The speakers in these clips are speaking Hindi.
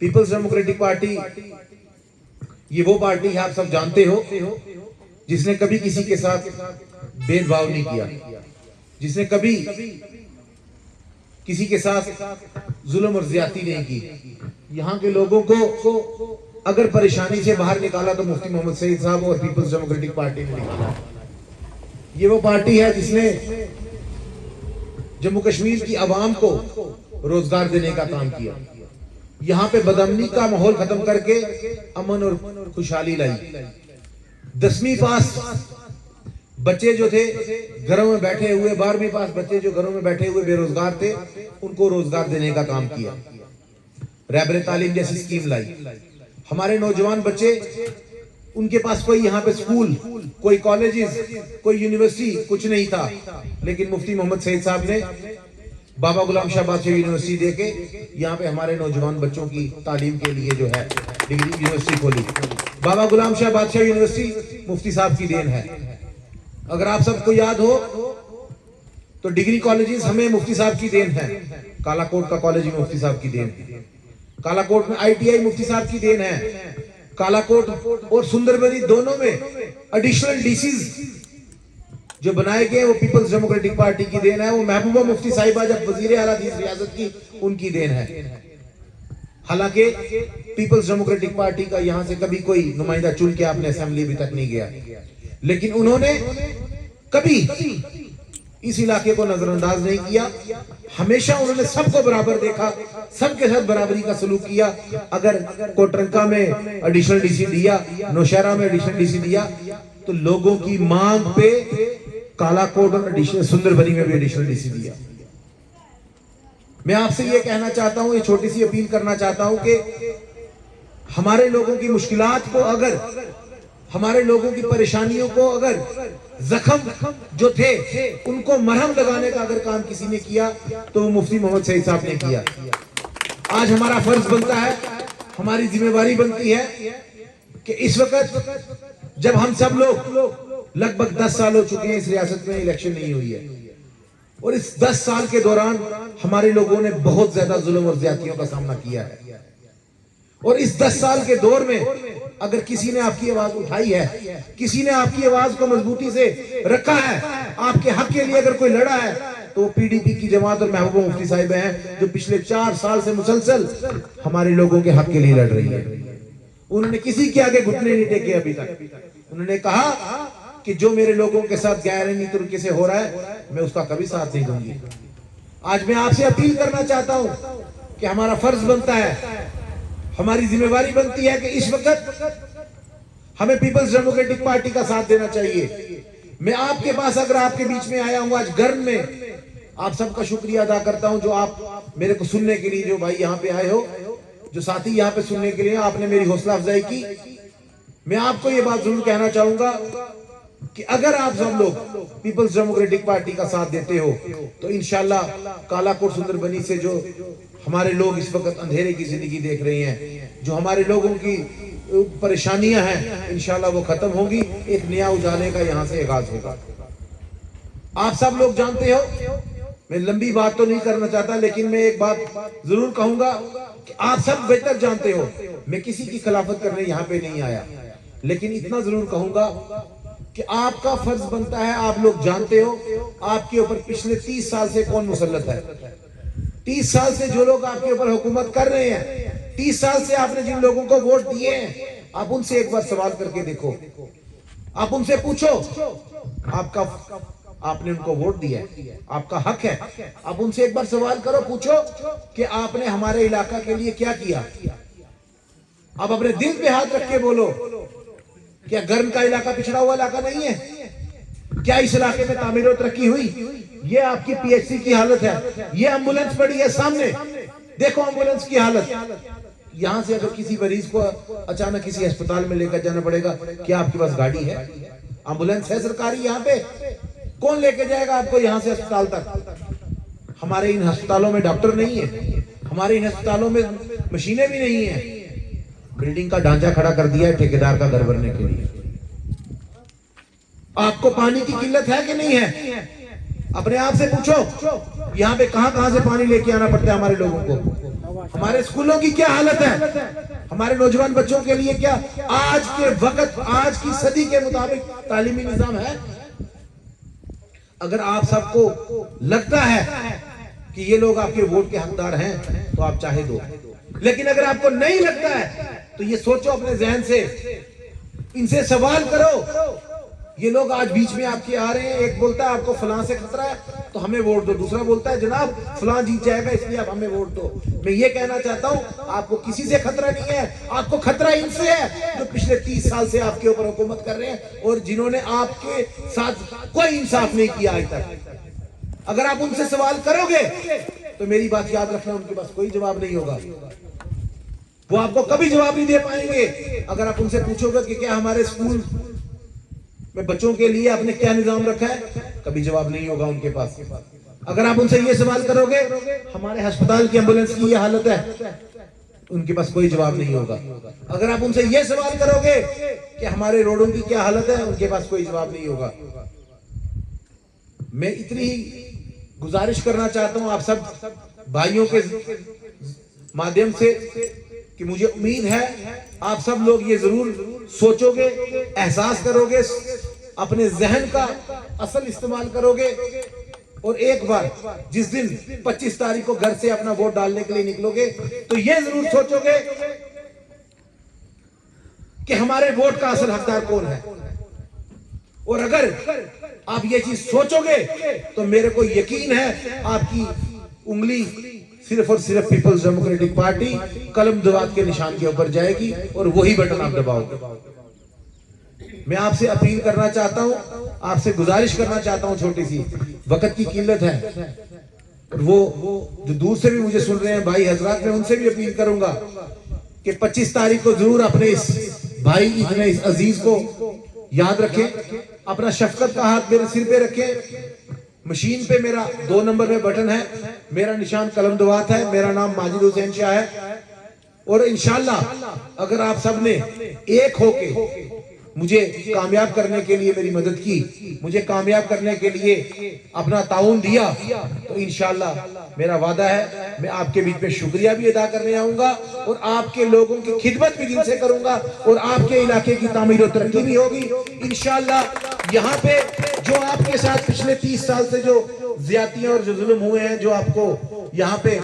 पीपल्स डेमोक्रेटिक पार्टी ये वो पार्टी है, आप सब जानते हो, जिसने कभी किसी के साथ भेदभाव नहीं किया, जिसने कभी किसी के साथ जुल्म और ज्यादती नहीं की। यहाँ के लोगों को अगर परेशानी से बाहर निकाला तो मुफ्ती मोहम्मद सईद साहब और पीपल्स डेमोक्रेटिक पार्टी ने निकाला। ये वो पार्टी है जिसने जम्मू कश्मीर की आवाम को रोजगार देने का काम किया, यहाँ पे बदअमनी का माहौल खत्म करके अमन और खुशहाली लाई। 10वीं पास बच्चे जो थे घरों में बैठे हुए, 12वीं पास बच्चे जो घरों में बैठे हुए बेरोजगार थे, उनको रोजगार देने का काम किया। रहबर तालीम जैसी स्कीम लाई। हमारे नौजवान बच्चे, उनके पास कोई यहाँ पे स्कूल, कोई कॉलेजेस, कोई यूनिवर्सिटी कुछ नहीं था, लेकिन मुफ्ती मोहम्मद सईद साहब ने बाबा गुलाम शाह बादशाह यूनिवर्सिटी देके यहाँ पे हमारे नौजवान बच्चों की तालीम के लिए जो है डिग्री यूनिवर्सिटी खोली। बाबा गुलाम शाह बादशाह यूनिवर्सिटी मुफ्ती साहब की देन है। अगर आप सबको याद हो तो डिग्री कॉलेजेस हमें मुफ्ती साहब की देन है। कालाकोट का कॉलेज मुफ्ती साहब की देन है। कालाकोट में ITI मुफ्ती साहब की देन है। कालाकोट और सुंदरबनी दोनों में एडिशनल डीसीज जो बनाए गए वो पीपल्स डेमोक्रेटिक पार्टी की देन है। वो महबूबा मुफ्ती साहिबा जब वजीर आला थी रियासत की, उनकी देन है। हालांकि पीपल्स डेमोक्रेटिक पार्टी का यहां से कभी कोई नुमाइंदा चुन के आपने असेंबली भी तक नहीं गया, लेकिन उन्होंने कभी इस इलाके को नजरअंदाज नहीं किया। हमेशा उन्होंने सबको बराबर देखा, सबके साथ बराबरी का सलूक किया। अगर कोटरंका में एडिशनल डीसी दिया, नौशहरा में एडिशनल डीसी दिया, तो लोगों की मांग पे कालाकोट और एडिशनल सुंदरबनी में भी एडिशनल डीसी दिया। मैं आपसे ये कहना चाहता हूं, ये छोटी सी अपील करना चाहता हूं कि हमारे लोगों की मुश्किलात को, अगर हमारे लोगों की परेशानियों को, अगर जख्म जो थे उनको मरहम लगाने का अगर काम किसी ने किया तो वो मुफ्ती मोहम्मद सईद साहब ने किया। आज हमारा फर्ज बनता है, हमारी जिम्मेवारी बनती है कि इस वक्त जब हम सब लोग लगभग 10 साल हो चुके हैं इस रियासत में इलेक्शन नहीं हुई है, और इस 10 साल के दौरान हमारे लोगों ने बहुत ज्यादा जुल्म और ज्यादतियों का सामना किया है। और इस 10 साल के दौर में अगर किसी ने आपकी आवाज उठाई है, किसी ने आपकी आवाज को मजबूती से रखा है, आपके हक के लिए अगर कोई लड़ा है, तो वो PDP की जमात और महबूबा मुफ्ती साहिब हैं, जो पिछले 4 साल से मुसलसल हमारे लोगों के हक के लिए लड़ रही है। उन्होंने किसी के आगे घुटने नहीं टेके अभी तक। उन्होंने कहा कि जो मेरे लोगों के साथ गैर तरीके से हो रहा है, मैं उसका कभी साथ नहीं दूंगी। आज मैं आपसे अपील करना चाहता हूं कि हमारा फर्ज बनता है, हमारी जिम्मेवारी बनती है कि इस वक्त हमें पीपल्स डेमोक्रेटिक पार्टी का साथ देना चाहिए। मैं आपके पास, अगर आपके बीच में आया हूं आज गर्म में, आप सबका शुक्रिया अदा करता हूं जो आप मेरे को सुनने के लिए, जो भाई यहाँ पे आए हो, जो साथी यहाँ पे सुनने के लिए, आपने मेरी हौसला अफजाई की। मैं आपको ये बात जरूर कहना चाहूंगा कि अगर आप सब लोग पीपल्स डेमोक्रेटिक पार्टी का साथ देते हो तो इंशाल्लाह कालाकोट सुंदरबनी से जो हमारे लोग इस वक्त अंधेरे की जिंदगी देख रहे हैं, जो हमारे लोगों की परेशानियां हैं, इंशाल्लाह वो खत्म होगी। एक नया उजाले का यहाँ से आगाज होगा। आप सब लोग जानते हो, मैं लंबी बात तो नहीं करना चाहता, लेकिन मैं एक बात जरूर कहूंगा कि आप सब बेहतर जानते हो, मैं किसी की खिलाफत करने यहाँ पे नहीं आया, लेकिन इतना जरूर कहूंगा कि आपका फर्ज बनता है, आप लोग जानते हो आपके ऊपर पिछले 30 साल से कौन मुसल्लत है। 30 साल से जो लोग आपके ऊपर हुकूमत कर रहे हैं, 30 साल से आपने जिन लोगों को वोट दिए हैं, आप उनसे एक बार सवाल करके देखो। आप उनसे पूछो, आपने उनको वोट दिया है, आपका हक है। आप उनसे एक बार सवाल करो, पूछो कि आपने हमारे इलाका के लिए क्या किया। आप अपने दिल पे हाथ रख के बोलो, क्या गर्म का इलाका पिछड़ा हुआ इलाका नहीं है? क्या इस इलाके में तामीर और तरक्की हुई? ये आपकी PHC की हालत है, ये एम्बुलेंस पड़ी है सामने, देखो एम्बुलेंस की हालत। यहाँ से अगर किसी मरीज को अचानक किसी अस्पताल में लेकर जाना पड़ेगा, क्या आपके पास गाड़ी है, एम्बुलेंस है सरकारी? यहाँ पे कौन लेके जाएगा आपको यहाँ से अस्पताल तक? हमारे इन अस्पतालों में डॉक्टर नहीं है, हमारे इन अस्पतालों में मशीनें भी नहीं है। बिल्डिंग का ढांचा खड़ा कर दिया है ठेकेदार का घर भरने के लिए। आपको पानी की किल्लत है कि नहीं है? अपने आप से पूछो, यहाँ पे कहां से पानी लेके आना पड़ता है हमारे लोगों को? हमारे स्कूलों की क्या हालत है, हमारे नौजवान बच्चों के लिए क्या आज के वक्त, आज की सदी के मुताबिक तालीमी निजाम है? अगर आप सबको लगता है कि ये लोग आपके वोट के हकदार हैं तो आप चाहे दो, लेकिन अगर आपको नहीं लगता है तो ये सोचो अपने जहन से, इनसे सवाल करो। ये लोग आज बीच में आपके आ रहे हैं, एक बोलता है आपको फलां से खतरा है तो हमें वोट दो, दूसरा बोलता है जनाब फलां जीत जाएगा इसलिए आप हमें वोट दो। मैं ये कहना चाहता हूं आपको किसी से खतरा नहीं है, आपको खतरा इनसे है जो पिछले 30 साल से आपके ऊपर हुकूमत कर रहे हैं और जिन्होंने आपके साथ कोई इंसाफ नहीं किया आज तक। अगर आप उनसे सवाल करोगे तो मेरी बात याद रखना, उनके पास कोई जवाब नहीं होगा, वो आपको कभी जवाब नहीं दे पाएंगे। अगर आप उनसे पूछोगे कि क्या हमारे स्कूल में बच्चों के लिए आपने क्या निजाम रखा है, कभी जवाब नहीं होगा उनके पास। अगर आप उनसे ये सवाल करोगे हमारे अस्पताल की एम्बुलेंस की ये हालत है, उनके पास कोई जवाब नहीं होगा। अगर आप उनसे ये सवाल करोगे कि हमारे रोडों की क्या हालत है, उनके पास कोई जवाब नहीं होगा। मैं इतनी ही गुजारिश करना चाहता हूं आप सब भाइयों के माध्यम से कि मुझे उम्मीद है आप सब लोग ये जरूर सोचोगे, एहसास करोगे, अपने जहन का असल इस्तेमाल करोगे और एक बार जिस दिन 25 तारीख को घर से अपना वोट डालने के लिए निकलोगे तो ये जरूर सोचोगे कि हमारे वोट का असल हकदार कौन है। और अगर आप ये चीज सोचोगे तो मेरे को यकीन है आपकी उंगली सिर्फ और सिर्फ पीपल्स डेमोक्रेटिक पार्टी कलम दवात के निशान के ऊपर जाएगी और वही बटन आप दबाओगे। मैं आपसे अपील करना चाहता हूं, आपसे गुजारिश करना चाहता हूं, छोटी सी वक्त की किल्लत है, वो जो दूर से भी मुझे सुन रहे हैं भाई हजरात, मैं उनसे भी अपील करूंगा कि 25 तारीख को जरूर अपने इस भाई, इतने इस अजीज को याद रखें, अपना शफकत का हाथ मेरे सिर पे रखें। मशीन पे मेरा 2 नंबर में बटन है, मेरा निशान कलम दवात है, मेरा नाम माजिद हुसैन शाह है और इंशाल्लाह अगर आप सब ने एक होके मुझे कामयाब करने के लिए मेरी मदद की, मुझे कामयाब करने के लिए अपना ताउन दिया, तो इंशाल्लाह मेरा वादा है मैं आपके बीच में शुक्रिया भी अदा करने आऊंगा और आपके लोगों की खिदमत भी दिल से करूंगा और आपके इलाके की तामीर और तरक्की भी होगी इंशाल्लाह। यहाँ पे जो आपके साथ पिछले 30 साल से जो ज्यादतियां और जो जुल्म हुए हैं, जो आपको यहाँ पे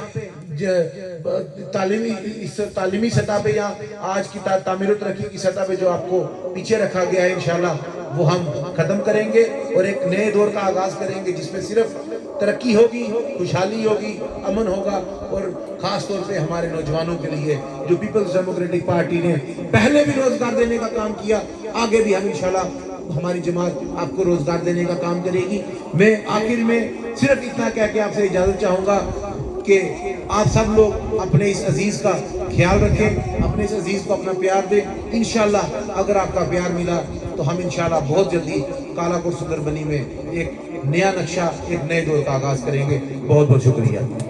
तालीमी सतह पे या आज की तामीर तरक्की की सतह पे जो आपको पीछे रखा गया है, इंशाल्लाह वो हम खत्म करेंगे और एक नए दौर का आगाज करेंगे जिसमें सिर्फ तरक्की होगी, खुशहाली होगी, अमन होगा और खास तौर पे हमारे नौजवानों के लिए जो पीपल्स डेमोक्रेटिक पार्टी ने पहले भी रोजगार देने का काम किया, आगे भी हम इंशाल्लाह हमारी जमात आपको रोजगार देने का काम करेगी। मैं आखिर में सिर्फ इतना कह के आपसे इजाजत चाहूंगा कि आप सब लोग अपने इस अजीज का ख्याल रखें, अपने इस अजीज को अपना प्यार दें। इंशाल्लाह अगर आपका प्यार मिला तो हम इंशाल्लाह बहुत जल्दी कालाकोट सुंदरबनी में एक नया नक्शा, एक नए दौर का आगाज करेंगे। बहुत बहुत शुक्रिया।